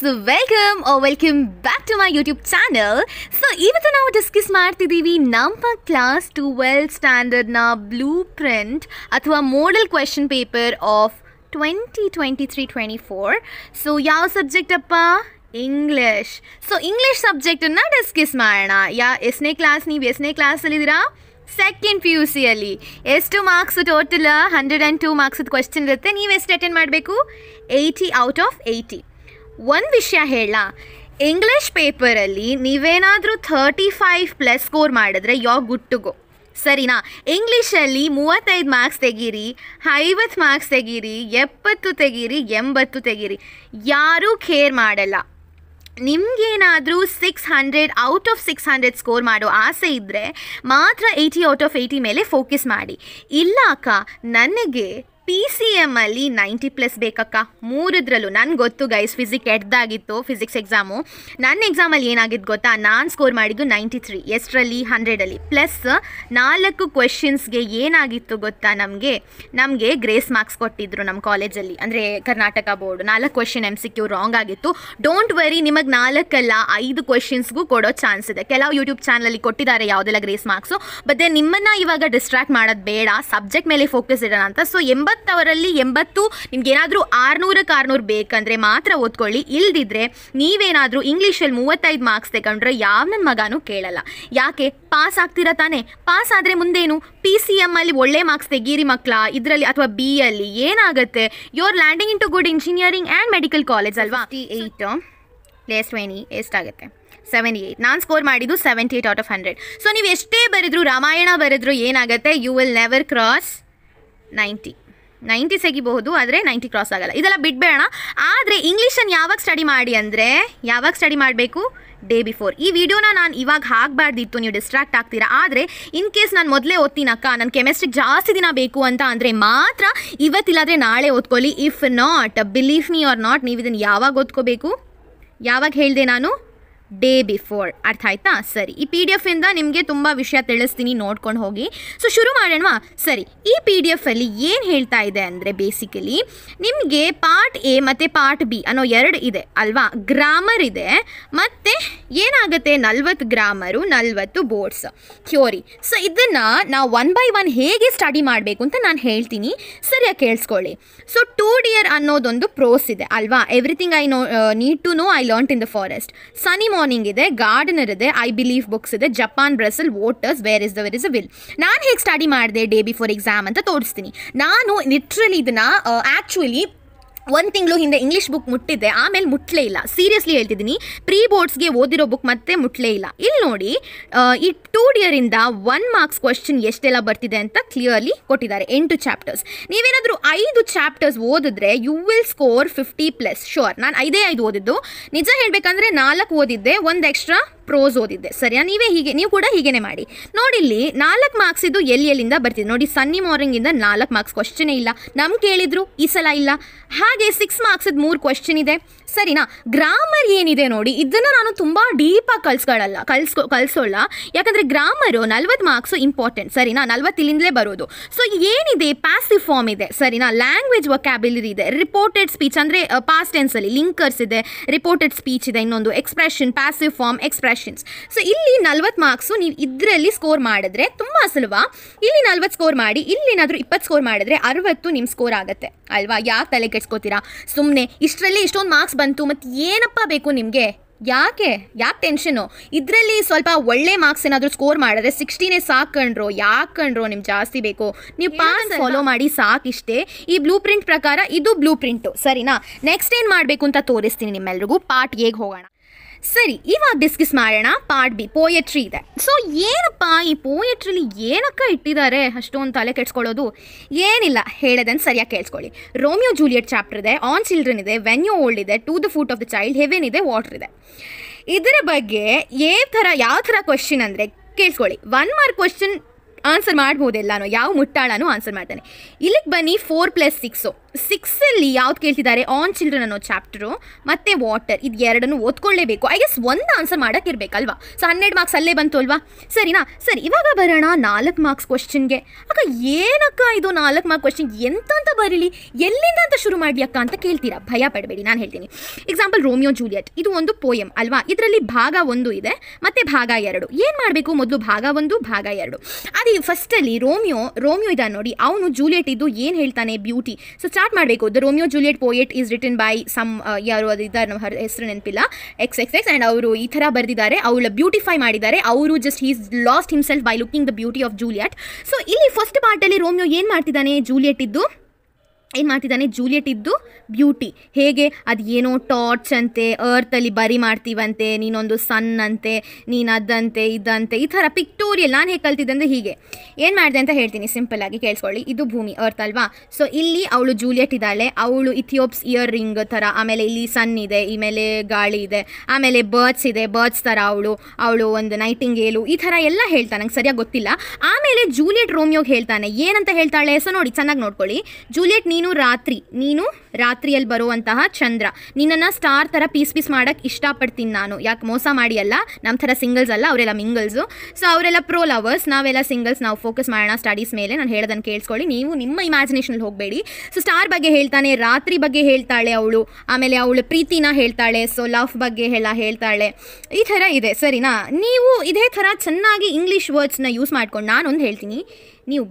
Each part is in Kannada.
Welcome back to my YouTube channel. So ಇವತ್ತು ನಾವು ಡಿಸ್ಕಸ್ ಮಾಡ್ತಿದ್ದೀವಿ ನಮ್ಮ ಕ್ಲಾಸ್ 12 ಸ್ಟ್ಯಾಂಡರ್ಡ್ನ ಬ್ಲೂ ಪ್ರಿಂಟ್ ಅಥವಾ model question paper of 2023-24. So ಯಾವ ಸಬ್ಜೆಕ್ಟ್ ಅಪ್ಪ? ಇಂಗ್ಲಿಷ್. ಸೊ ಇಂಗ್ಲಿಷ್ ಸಬ್ಜೆಕ್ಟನ್ನು ಡಿಸ್ಕಸ್ ಮಾಡೋಣ. ಎಷ್ಟನೇ ಕ್ಲಾಸ್? ನೀವು ಎಷ್ಟನೇ ಕ್ಲಾಸಲ್ಲಿದ್ದೀರಾ? ಸೆಕೆಂಡ್ ಪಿ ಯು ಸಿಯಲ್ಲಿ. ಎಷ್ಟು ಮಾರ್ಕ್ಸ್ ಟೋಟಲ್? 102 ಮಾರ್ಕ್ಸದ ಕ್ವೆಶ್ಚನ್ ಇರುತ್ತೆ. ನೀವು ಎಷ್ಟು ಅಟೆಂಡ್ ಮಾಡಬೇಕು? 80 ಔಟ್ ಆಫ್ 80. ಒಂದು ವಿಷಯ ಹೇಳ, ಇಂಗ್ಲಿಷ್ ಪೇಪರಲ್ಲಿ ನೀವೇನಾದರೂ 35+ ಸ್ಕೋರ್ ಮಾಡಿದ್ರೆ ಯೋ ಗುಡ್ ಟು ಗೋ, ಸರಿನಾ? ಇಂಗ್ಲೀಷಲ್ಲಿ 35 ಮಾರ್ಕ್ಸ್ ತೆಗೀರಿ, 50 ಮಾರ್ಕ್ಸ್ ತೆಗೀರಿ, 70 ತೆಗೀರಿ, 80 ತೆಗೀರಿ, ಯಾರೂ ಕೇರ್ ಮಾಡಲ್ಲ. ನಿಮಗೇನಾದರೂ 600 ಔಟ್ ಆಫ್ 600 ಸ್ಕೋರ್ ಮಾಡೋ ಆಸೆ ಇದ್ದರೆ ಮಾತ್ರ 80 ಔಟ್ ಆಫ್ 80 ಮೇಲೆ ಫೋಕಸ್ ಮಾಡಿ. ಇಲ್ಲ ಅಕ್ಕ, ನನಗೆ PCM ಅಲ್ಲಿ 90+ ಬೇಕಕ್ಕ. ಮೂರದ್ರಲ್ಲೂ ನನಗೆ ಗೊತ್ತು ಗೈಸ್, ಫಿಸಿಕ್ಸ್ ಎಡ್ದಾಗಿತ್ತು ಫಿಸಿಕ್ಸ್ ಎಕ್ಸಾಮು. ನನ್ನ ಎಕ್ಸಾಮಲ್ಲಿ ಏನಾಗಿತ್ತು ಗೊತ್ತಾ? ನಾನು ಸ್ಕೋರ್ ಮಾಡಿದ್ದು 93. ಎಷ್ಟರಲ್ಲಿ? 100ಅಲ್ಲಿ. ಪ್ಲಸ್ 4 ಕ್ವೆಶನ್ಸ್ಗೆ ಏನಾಗಿತ್ತು ಗೊತ್ತಾ? ನಮಗೆ ಗ್ರೇಸ್ ಮಾರ್ಕ್ಸ್ ಕೊಟ್ಟಿದ್ರು ನಮ್ಮ ಕಾಲೇಜಲ್ಲಿ, ಅಂದರೆ Karnataka board. 4 question MCQ wrong ಆಗಿತ್ತು. ಡೋಂಟ್ ವರಿ, ನಿಮಗೆ 4 ಅಲ್ಲ 5 ಕ್ವೆಶನ್ಸ್ಗೂ ಕೊಡೋ ಚಾನ್ಸ್ ಇದೆ. ಕೆಲವು ಯೂಟ್ಯೂಬ್ ಚಾನಲಲ್ಲಿ ಕೊಟ್ಟಿದ್ದಾರೆ ಯಾವುದೆಲ್ಲ ಗ್ರೇಸ್ ಮಾರ್ಕ್ಸು. ಬಟ್ ನಿಮ್ಮನ್ನು ಇವಾಗ ಡಿಸ್ಟ್ರಾಕ್ಟ್ ಮಾಡೋದು ಬೇಡ, ಸಬ್ಜೆಕ್ಟ್ ಮೇಲೆ ಫೋಕಸ್ ಇಡೋಣ ಅಂತ. ಸೊ 80 ನಿಮ್ಗೆ ಏನಾದರೂ 600 ಬೇಕಂದ್ರೆ ಮಾತ್ರ ಓದ್ಕೊಳ್ಳಿ. ಇಲ್ದಿದ್ರೆ ನೀವೇನಾದರೂ ಇಂಗ್ಲೀಷಲ್ಲಿ 35 ಮಾರ್ಕ್ಸ್ ತಗೊಂಡ್ರೆ ಯಾವ ನನ್ನ ಮಗನೂ ಕೇಳಲ್ಲ. ಯಾಕೆ? ಪಾಸ್ ಆಗ್ತೀರಾ ತಾನೇ? ಪಾಸ್ ಆದರೆ ಮುಂದೇನು? PCM ಅಲ್ಲಿ ಒಳ್ಳೆ ಮಾರ್ಕ್ಸ್ ತೆಗೀರಿ ಮಕ್ಕಳ. ಇದರಲ್ಲಿ ಅಥವಾ B ಅಲ್ಲಿ ಏನಾಗುತ್ತೆ? You are landing into good engineering and medical college ಅಲ್ವಾ? 58 + 20 ಎಷ್ಟಾಗುತ್ತೆ? 78. ನಾನು ಸ್ಕೋರ್ ಮಾಡಿದ್ದು 78 ಔಟ್ ಆಫ್ 100. ಸೊ ನೀವು ಎಷ್ಟೇ ಬರೆದ್ರು, ರಾಮಾಯಣ ಬರೆದ್ರು ಏನಾಗುತ್ತೆ? ಯು ವಿಲ್ ನೆವರ್ ಕ್ರಾಸ್ 90 ತೆಗಿಬಹುದು, ಆದರೆ 90 ಕ್ರಾಸ್ ಆಗಲ್ಲ. ಇದೆಲ್ಲ ಬಿಡಬೇಡ. ಆದರೆ ಇಂಗ್ಲೀಷನ್ನು ಯಾವಾಗ ಸ್ಟಡಿ ಮಾಡಿ ಅಂದರೆ, ಯಾವಾಗ ಸ್ಟಡಿ ಮಾಡಬೇಕು? Day before. ಈ ವಿಡಿಯೋನ ನಾನು ಇವಾಗ ಹಾಕಬಾರ್ದಿತ್ತು, ನೀವು ಡಿಸ್ಟ್ರಾಕ್ಟ್ ಆಗ್ತೀರಾ. ಆದರೆ ಇನ್ ಕೇಸ್ ನಾನು ಮೊದಲೇ ಓದ್ತೀನಕ್ಕ, ನನ್ನ ಕೆಮಿಸ್ಟ್ರಿಗೆ ಜಾಸ್ತಿ ದಿನ ಬೇಕು ಅಂತ ಅಂದರೆ ಮಾತ್ರ ಇವತ್ತಿಲ್ಲಾದರೆ ನಾಳೆ ಓದ್ಕೊಳ್ಳಿ. If not, believe me or not, ನೀವು ಇದನ್ನು ಯಾವಾಗ ಓದ್ಕೋಬೇಕು? ಯಾವಾಗ ಹೇಳಿದೆ ನಾನು? Day before. ಅರ್ಥ ಆಯ್ತಾ? ಸರಿ, ಈ PDF ಇಂದ ನಿಮಗೆ ತುಂಬ ವಿಷಯ ತಿಳಿಸ್ತೀನಿ, ನೋಡ್ಕೊಂಡು ಹೋಗಿ. ಸೊ ಶುರು ಮಾಡೋಣವಾ? ಸರಿ, ಈ PDF ಅಲ್ಲಿ ಏನು ಹೇಳ್ತಾ ಇದೆ ಅಂದರೆ, ಬೇಸಿಕಲಿ ನಿಮಗೆ ಪಾರ್ಟ್ A ಮತ್ತು ಪಾರ್ಟ್ B ಅನ್ನೋ 2 ಇದೆ ಅಲ್ವಾ? ಗ್ರಾಮರ್ ಇದೆ, ಮತ್ತು ಏನಾಗುತ್ತೆ? 40 ಗ್ರಾಮರು, 40 ಬೋರ್ಡ್ಸ್ ಥಿಯೋರಿ. ಸೊ ಇದನ್ನು ನಾವು 1 by 1 ಹೇಗೆ ಸ್ಟಡಿ ಮಾಡಬೇಕು ಅಂತ ನಾನು ಹೇಳ್ತೀನಿ, ಸರಿಯಾಗಿ ಕೇಳಿಸ್ಕೊಳ್ಳಿ. ಸೊ 2 ಡಿಯರ್ ಅನ್ನೋದೊಂದು ಪ್ರೋಸ್ ಇದೆ ಅಲ್ವಾ? Everything I need to know I learned in the forest. Sunny morning ಇದೆ, ಗಾರ್ಡನರ್ ಇದೆ, ಐ ಬಿಲೀವ್ ಬುಕ್ಸ್ ಇದೆ, ಜಪಾನ್ ಬ್ರಸಲ್, voters, where is a will. ನಾನು ಹೇಗೆ ಸ್ಟಡಿ ಮಾಡಿದೆ ಡೇ ಬಿಫೋರ್ ಎಕ್ಸಾಮ್ ಅಂತ ತೋರಿಸ್ತೀನಿ. ನಾನು ಲಿಟ್ರಲಿ ಇದನ್ನು ಆ್ಯಕ್ಚುಲಿ 1 ತಿಂಗಳು ಹಿಂದೆ ಇಂಗ್ಲೀಷ್ ಬುಕ್ ಮುಟ್ಟಿದ್ದೆ, ಆಮೇಲೆ ಮುಟ್ಲೇ ಇಲ್ಲ. ಸೀರಿಯಸ್ಲಿ ಹೇಳ್ತಿದ್ದೀನಿ, ಪ್ರೀ ಬೋರ್ಡ್ಸ್ಗೆ ಓದಿರೋ ಬುಕ್ ಮತ್ತೆ ಮುಟ್ಲೇ ಇಲ್ಲ. ಇಲ್ಲಿ ನೋಡಿ, ಈ 2 ಡಿಯರಿಂದ 1 ಮಾರ್ಕ್ಸ್ ಕ್ವೆಶ್ಚನ್ ಎಷ್ಟೆಲ್ಲ ಬರ್ತಿದೆ ಅಂತ ಕ್ಲಿಯರ್ಲಿ ಕೊಟ್ಟಿದ್ದಾರೆ. 8 ಚಾಪ್ಟರ್ಸ್. ನೀವೇನಾದರೂ 5 ಚಾಪ್ಟರ್ಸ್ ಓದಿದ್ರೆ ಯು ವಿಲ್ ಸ್ಕೋರ್ 50+. ಶೋರ್. ನಾನು 5 ಓದಿದ್ದು. ನಿಜ ಹೇಳಬೇಕಂದ್ರೆ 4 ಓದಿದ್ದೆ, 1 ಎಕ್ಸ್ಟ್ರಾ ಪ್ರೋಸ್ ಓದಿದ್ದೆ. ಸರಿಯಾ? ನೀವು ಕೂಡ ಹೀಗೇನೆ ಮಾಡಿ. ನೋಡಿ, ಇಲ್ಲಿ 4 ಮಾರ್ಕ್ಸ್ ಇದು ಎಲ್ಲಿಂದ ಬರ್ತಿದೆ ನೋಡಿ. ಸನ್ನಿ ಮಾರ್ನಿಂಗಿಂದ 4 ಮಾರ್ಕ್ಸ್ ಕ್ವಶನೇ ಇಲ್ಲ. ನಮ್ಗೆ ಕೇಳಿದ್ರು, ಈ ಸಲ ಇಲ್ಲ. ಹಾಗೆ 6 ಮಾರ್ಕ್ಸದ 3 ಕ್ವಶನ್ ಇದೆ. ಸರಿನಾ? ಗ್ರಾಮರ್ ಏನಿದೆ ನೋಡಿ, ಇದನ್ನು ನಾನು ತುಂಬ ಡೀಪಾಗಿ ಕಲಿಸೋಲ್ಲ. ಯಾಕಂದರೆ ಗ್ರಾಮರು 40 ಮಾರ್ಕ್ಸು ಇಂಪಾರ್ಟೆಂಟ್. ಸರಿನಾ? 40 ಇಲ್ಲಿಂದಲೇ ಬರೋದು. ಸೊ ಏನಿದೆ? ಪ್ಯಾಸಿವ್ ಫಾರ್ಮ್ ಇದೆ. ಸರಿನಾ? ಲ್ಯಾಂಗ್ವೇಜ್ ವೊಕ್ಯಾಬ್ಯುಲರಿ ಇದೆ, ರಿಪೋರ್ಟೆಡ್ ಸ್ಪೀಚ್ ಅಂದರೆ ಪಾಸ್ಟ್ ಟೆನ್ಸಲ್ಲಿ ಲಿಂಕರ್ಸ್ ಇದೆ, ರಿಪೋರ್ಟೆಡ್ ಸ್ಪೀಚ್ ಇದೆ, ಇನ್ನೊಂದು expression, passive form, expressions. So ಇಲ್ಲಿ 40 ಮಾರ್ಕ್ಸು ನೀವು ಇದರಲ್ಲಿ ಸ್ಕೋರ್ ಮಾಡಿದ್ರೆ ತುಂಬ ಸುಲಭ. ಇಲ್ಲಿ 40 ಸ್ಕೋರ್ ಮಾಡಿ, ಇಲ್ಲೇನಾದರೂ 20 ಸ್ಕೋರ್ ಮಾಡಿದ್ರೆ 60 ನಿಮ್ಮ ಸ್ಕೋರ್ ಆಗುತ್ತೆ ಅಲ್ವಾ? ಯಾಕೆ ತಲೆ ಕೆಡ್ಸ್ಕೋತೀರಾ ಸುಮ್ಮನೆ? ಇಷ್ಟರಲ್ಲಿ ಇಷ್ಟೊಂದು ಮಾರ್ಕ್ಸ್ ಬಂತು, ಮತ್ತು ಏನಪ್ಪ ಬೇಕು ನಿಮಗೆ? ಯಾಕೆ ಟೆನ್ಷನು? ಇದರಲ್ಲಿ ಸ್ವಲ್ಪ ಒಳ್ಳೆ ಮಾರ್ಕ್ಸ್ ಏನಾದರೂ ಸ್ಕೋರ್ ಮಾಡಿದ್ರೆ 60ನೇ ಸಾಕಂಡ್ರೋ, ಯಾಕಂಡ್ರೋ ನಿಮ್ಗೆ ಜಾಸ್ತಿ ಬೇಕು? ನೀವು ಪಾಸ್ ಫಾಲೋ ಮಾಡಿ ಸಾಕಿಷ್ಟೇ. ಈ ಬ್ಲೂ ಪ್ರಿಂಟ್ ಪ್ರಕಾರ ಇದು ಬ್ಲೂ ಪ್ರಿಂಟು. ಸರಿನಾ? ನೆಕ್ಸ್ಟ್ ಏನು ಮಾಡಬೇಕು ಅಂತ ತೋರಿಸ್ತೀನಿ ನಿಮ್ಮೆಲ್ರಿಗೂ. ಪಾರ್ಟ್ Aಗೆ ಹೋಗೋಣ. ಸರಿ, ಇವಾಗ ಡಿಸ್ಕಸ್ ಮಾಡೋಣ. ಪಾರ್ಟ್ B ಪೋಯೆಟ್ರಿ ಇದೆ. ಸೊ ಏನಪ್ಪ ಈ ಪೋಯೆಟ್ರಿಲಿ ಏನಕ್ಕ ಇಟ್ಟಿದ್ದಾರೆ ಅಷ್ಟೊಂದು ತಲೆ ಕೆಡ್ಸ್ಕೊಳ್ಳೋದು? ಏನಿಲ್ಲ, ಹೇಳೋದನ್ನು ಸರಿಯಾಗಿ ಕೇಳಿಸ್ಕೊಳ್ಳಿ. ರೋಮಿಯೋ ಜೂಲಿಯಟ್ ಚಾಪ್ಟರ್ ಇದೆ, ಆನ್ ಚಿಲ್ಡ್ರನ್ ಇದೆ, ವೆನ್ ಯು ಓಲ್ಡ್ ಇದೆ, to the foot of the child, heaven ಇದೆ, ವಾಟರ್ ಇದೆ. ಇದರ ಬಗ್ಗೆ ಯಾವ ಥರ ಕ್ವೆಶ್ಚನ್ ಅಂದರೆ ಕೇಳಿಸ್ಕೊಳ್ಳಿ. 1 ಮಾರ್ಕ್ ಕ್ವೆಶ್ಚನ್ ಆನ್ಸರ್ ಮಾಡ್ಬೋದೆಲ್ಲಾನು, ಯಾವ ಮುಟ್ಟಾಳನೂ ಆನ್ಸರ್ ಮಾಡ್ತಾನೆ. ಇಲ್ಲಿಗೆ ಬನ್ನಿ, 4 + 6. 6ಅಲ್ಲಿ ಯಾವ್ದು ಕೇಳ್ತಿದ್ದಾರೆ, ಆನ್ ಚಿಲ್ಡ್ರನ್ ಅನ್ನೋ ಚಾಪ್ಟರು ಮತ್ತು ವಾಟರ್, ಇದು ಎರಡನ್ನು ಓದ್ಕೊಳ್ಳೇಬೇಕು. ಐ ಗೆಸ್ ಒಂದು ಆನ್ಸರ್ ಮಾಡೋಕ್ಕಿರ್ಬೇಕಲ್ವಾ. ಸೊ 12 ಮಾರ್ಕ್ಸ್ ಅಲ್ಲೇ ಬಂತು ಅಲ್ವಾ. ಸರಿನಾ. ಸರಿ, ಇವಾಗ ಬರೋಣ 4 ಮಾರ್ಕ್ಸ್ ಕ್ವಶನ್ಗೆ. ಅಕ್ಕ ಏನಕ್ಕ ಇದು 4 ಮಾರ್ಕ್ ಕ್ವಶನ್, ಎಂತ ಅಂತ ಬರೀಲಿ, ಎಲ್ಲಿಂದ ಅಂತ ಶುರು ಮಾಡಲಿ ಅಕ್ಕ ಅಂತ ಕೇಳ್ತೀರಾ. ಭಯ ಪಡಬೇಡಿ, ನಾನು ಹೇಳ್ತೀನಿ. ಎಕ್ಸಾಂಪಲ್ ರೋಮಿಯೋ ಜೂಲಿಯಟ್, ಇದು ಒಂದು ಪೋಯಮ್ ಅಲ್ವಾ. ಇದರಲ್ಲಿ ಭಾಗ 1 ಇದೆ ಮತ್ತು ಭಾಗ 2. ಏನು ಮಾಡಬೇಕು, ಮೊದಲು ಭಾಗ 1 ಭಾಗ 2. ಅದು ಫಸ್ಟಲ್ಲಿ ರೋಮಿಯೋ ಇದ್ದಾನೆ ನೋಡಿ, ಅವನು ಜೂಲಿಯಟ್ ಇದ್ದು ಏನು ಹೇಳ್ತಾನೆ, ಬ್ಯೂಟಿ. ಸೊ ಸ್ಟಾರ್ಟ್ ಮಾಡಬೇಕು. The Romeo Juliet poet is written by some, ಯಾರು ಅದು ಇದ್ದಾರೆ, ನಮ್ಮ ಹೆಸರು ನೆನಪಿಲ್ಲ, XXX, ಆ್ಯಂಡ್ ಅವರು ಈ ಥರ ಬರೆದಿದ್ದಾರೆ, ಅವಳ ಬ್ಯೂಟಿಫೈ ಮಾಡಿದ್ದಾರೆ. ಅವರು just he's lost himself by looking the beauty of Juliet. So ಇಲ್ಲಿ ಫಸ್ಟ್ ಪಾರ್ಟಲ್ಲಿ ರೋಮಿಯೋ ಏನು ಮಾಡ್ತಿದ್ದಾನೆ, ಜೂಲಿಯಟ್ ಇದ್ದು ಬ್ಯೂಟಿ ಹೇಗೆ, ಅದು ಏನೋ ಟಾರ್ಚ್ ಅಂತೆ, ಅರ್ತಲ್ಲಿ ಬರಿ ಮಾಡ್ತೀವಂತೆ, ನೀನೊಂದು ಸನ್ ಅಂತೆ, ನೀನು ಅದಂತೆ ಇದಂತೆ, ಈ ಥರ ಪಿಕ್ಟೋರಿಯಲ್. ನಾನು ಹೇಗೆ ಕಲ್ತಿದ್ದೆ ಅಂದರೆ ಹೀಗೆ ಏನು ಮಾಡಿದೆ ಅಂತ ಹೇಳ್ತೀನಿ, ಸಿಂಪಲ್ ಆಗಿ ಕೇಳಿಸ್ಕೊಳ್ಳಿ. ಇದು ಭೂಮಿ, ಅರ್ತ್ ಅಲ್ವಾ. ಸೊ ಇಲ್ಲಿ ಅವಳು ಜೂಲಿಯಟ್ ಇದ್ದಾಳೆ, ಅವಳು ಇಥಿಯೋಪ್ಸ್ ಇಯರ್ ರಿಂಗ್ ಥರ, ಆಮೇಲೆ ಇಲ್ಲಿ ಸನ್ ಇದೆ, ಆಮೇಲೆ ಗಾಳಿ ಇದೆ, ಆಮೇಲೆ ಬರ್ಡ್ಸ್ ಇದೆ, ಬರ್ಡ್ಸ್ ಥರ ಅವಳು ಒಂದು ನೈಟಿಂಗೇಲು, ಈ ಥರ ಎಲ್ಲ ಹೇಳ್ತಾನೆ, ನಂಗೆ ಸರಿಯಾಗಿ ಗೊತ್ತಿಲ್ಲ. ಆಮೇಲೆ ಜೂಲಿಯಟ್ ರೋಮಿಯೋಗೆ ಹೇಳ್ತಾನೆ, ಏನಂತ ಹೇಳ್ತಾಳೆ. ಸೊ ನೋಡಿ, ಚೆನ್ನಾಗಿ ನೋಡ್ಕೊಳ್ಳಿ. ಜೂಲಿಯಟ್, ನೀನು ರಾತ್ರಿಯಲ್ಲಿ ಬರುವಂತಹ ಚಂದ್ರ, ನಿನ್ನನ್ನು ಸ್ಟಾರ್ ಥರ ಪೀಸ್ ಮಾಡೋಕ್ಕೆ ಇಷ್ಟಪಡ್ತೀನಿ ನಾನು. ಯಾಕೆ ಮೋಸ ಮಾಡಿ ಅಲ್ಲ, ನಮ್ಮ ಥರ ಸಿಂಗಲ್ಸ್ ಅಲ್ಲ, ಅವರೆಲ್ಲ ಮಿಂಗಲ್ಸು. ಸೊ ಅವರೆಲ್ಲ ಪ್ರೋ ಲವರ್ಸ್, ನಾವೆಲ್ಲ ಸಿಂಗಲ್ಸ್. ನಾವು ಫೋಕಸ್ ಮಾಡೋಣ ಸ್ಟಡೀಸ್ ಮೇಲೆ. ನಾನು ಹೇಳೋದನ್ನು ಕೇಳಿಸ್ಕೊಳ್ಳಿ, ನೀವು ನಿಮ್ಮ ಇಮ್ಯಾಜಿನೇಷನಲ್ಲಿ ಹೋಗಬೇಡಿ. ಸೊ ಸ್ಟಾರ್ ಬಗ್ಗೆ ಹೇಳ್ತಾನೆ, ರಾತ್ರಿ ಬಗ್ಗೆ ಹೇಳ್ತಾಳೆ ಅವಳು, ಆಮೇಲೆ ಅವಳು ಪ್ರೀತಿನ ಹೇಳ್ತಾಳೆ, ಸೊ ಲವ್ ಬಗ್ಗೆ ಎಲ್ಲ ಹೇಳ್ತಾಳೆ. ಈ ಥರ ಇದೆ, ಸರಿನಾ. ನೀವು ಇದೇ ಥರ ಚೆನ್ನಾಗಿ ಇಂಗ್ಲೀಷ್ ವರ್ಡ್ಸ್ನ ಯೂಸ್ ಮಾಡ್ಕೊಂಡು, ನಾನೊಂದು ಹೇಳ್ತೀನಿ, ನೀವು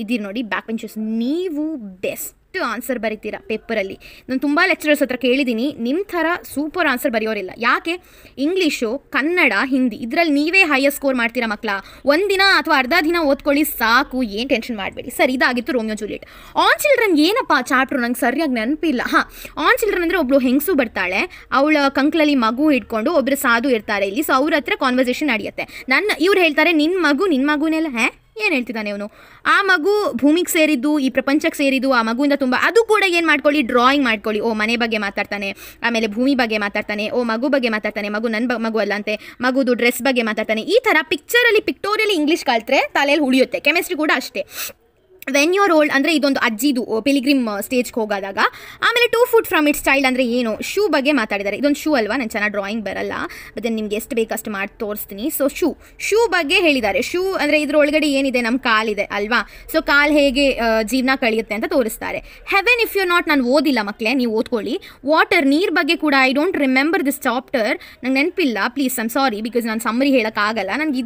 ಇದ್ದೀರಿ ನೋಡಿ, ಬ್ಯಾಕ್ ಬೆಂಚರ್ಸ್, ನೀವು ಬೆಸ್ಟ್ ಆನ್ಸರ್ ಬರೀತೀರಾ ಪೇಪರಲ್ಲಿ. ನಾನು ತುಂಬ ಲೆಕ್ಚರರ್ಸ್ ಹತ್ರ ಕೇಳಿದ್ದೀನಿ, ನಿಮ್ಮ ಥರ ಸೂಪರ್ ಆನ್ಸರ್ ಬರೆಯೋರಿಲ್ಲ. ಯಾಕೆ, ಇಂಗ್ಲೀಷು, ಕನ್ನಡ, ಹಿಂದಿ ಇದರಲ್ಲಿ ನೀವೇ ಹೈಯರ್ ಸ್ಕೋರ್ ಮಾಡ್ತೀರಾ ಮಕ್ಕಳ. ಒಂದಿನ ಅಥವಾ ಅರ್ಧ ದಿನ ಓದ್ಕೊಳ್ಳಿ ಸಾಕು, ಏನು ಟೆನ್ಷನ್ ಮಾಡಬೇಡಿ. ಸರ್, ಇದಾಗಿತ್ತು ರೋಮಿಯೋ ಜೂಲಿಯಟ್. ಆನ್ ಚಿಲ್ಡ್ರನ್ ಏನಪ್ಪ ಚಾಪ್ಟ್ರು, ನಂಗೆ ಸರಿಯಾಗಿ ನೆನಪಿಲ್ಲ. ಆನ್ ಚಿಲ್ಡ್ರನ್ ಅಂದರೆ ಒಬ್ಬಳು ಹೆಂಗಸು ಬರ್ತಾಳೆ, ಅವಳ ಕಂಕ್ಳಲ್ಲಿ ಮಗು ಇಟ್ಕೊಂಡು ಒಬ್ಬರು ಸಾಧು ಇರ್ತಾರೆ ಇಲ್ಲಿ. ಸೊ ಅವ್ರ ಹತ್ರ ಕಾನ್ವರ್ಸೇಷನ್ ನಡೆಯುತ್ತೆ. ಇವ್ರು ಹೇಳ್ತಾರೆ, ನಿನ್ನ ಮಗುನೆಲ್ಲ ಏನು ಹೇಳ್ತಿದ್ದಾನೆ ಅವನು, ಆ ಮಗು ಭೂಮಿಗೆ ಸೇರಿದ್ದು, ಈ ಪ್ರಪಂಚಕ್ಕೆ ಸೇರಿದ್ದು, ಆ ಮಗುವಿಂದ ತುಂಬ, ಅದು ಕೂಡ ಏನು ಮಾಡ್ಕೊಳ್ಳಿ, ಡ್ರಾಯಿಂಗ್ ಮಾಡ್ಕೊಳ್ಳಿ. ಓ ಮನೆ ಬಗ್ಗೆ ಮಾತಾಡ್ತಾನೆ, ಆಮೇಲೆ ಭೂಮಿ ಬಗ್ಗೆ ಮಾತಾಡ್ತಾನೆ, ಓ ಮಗು ಬಗ್ಗೆ ಮಾತಾಡ್ತಾನೆ, ಮಗು ನನ್ನ ಮಗು ಅಲ್ಲ ಅಂತೆ, ಮಗುದು ಡ್ರೆಸ್ ಬಗ್ಗೆ ಮಾತಾಡ್ತಾನೆ. ಈ ಥರ ಪಿಕ್ಟೋರಿಯಲಿ ಇಂಗ್ಲೀಷ್ ಕಲ್ತ್ರೆ ತಲೆಯಲ್ಲಿ ಉಳಿಯುತ್ತೆ. ಕೆಮಿಸ್ಟ್ರಿ ಕೂಡ ಅಷ್ಟೇ. ವೆನ್ ಯುವರ್ ಓಲ್ಡ್ ಅಂದರೆ ಇದೊಂದು ಅಜ್ಜಿದು ಪಿಲಿಗ್ರಿಮ್ ಸ್ಟೇಜ್ಗೆ ಹೋಗೋದಾಗ. ಆಮೇಲೆ 2 foot ಫ್ರಮ್ ಇಟ್ಸ್ ಚೈಲ್ಡ್ ಅಂದರೆ ಏನು, ಶೂ ಬಗ್ಗೆ ಮಾತಾಡಿದ್ದಾರೆ. ಇದೊಂದು ಶೂ ಅಲ್ವಾ, ನಾನು ಚೆನ್ನಾಗಿ ಡ್ರಾಯಿಂಗ್ ಬರಲ್ಲ, ಮತ್ತೆ ನಿಮ್ಗೆ ಎಷ್ಟು ಬೇಕಷ್ಟು ಮಾಡಿ ತೋರಿಸ್ತೀನಿ. ಸೊ ಶೂ ಬಗ್ಗೆ ಹೇಳಿದ್ದಾರೆ. ಶೂ ಅಂದರೆ ಇದ್ರೊಳಗಡೆ ಏನಿದೆ, ನಮ್ಮ ಕಾಲಿದೆ ಅಲ್ವಾ. ಸೊ ಕಾಲು ಹೇಗೆ ಜೀವನ ಕಳೆಯುತ್ತೆ ಅಂತ ತೋರಿಸ್ತಾರೆ. ಹೆವೆನ್ ಇಫ್ ಯು ನಾಟ್, ನಾನು ಓದಿಲ್ಲ ಮಕ್ಕಳೇ, ನೀವು ಓದ್ಕೊಳ್ಳಿ. ವಾಟರ್, ನೀರು ಬಗ್ಗೆ ಕೂಡ, I don't remember this chapter, ನಂಗೆ ನೆನಪಿಲ್ಲ, ಪ್ಲೀಸ್ ಐಮ್ ಸಾರಿ, ಬಿಕಾಸ್ ನಾನು ಸಮ್ಮರಿ ಹೇಳೋಕ್ಕಾಗಲ್ಲ. ನನಗೆ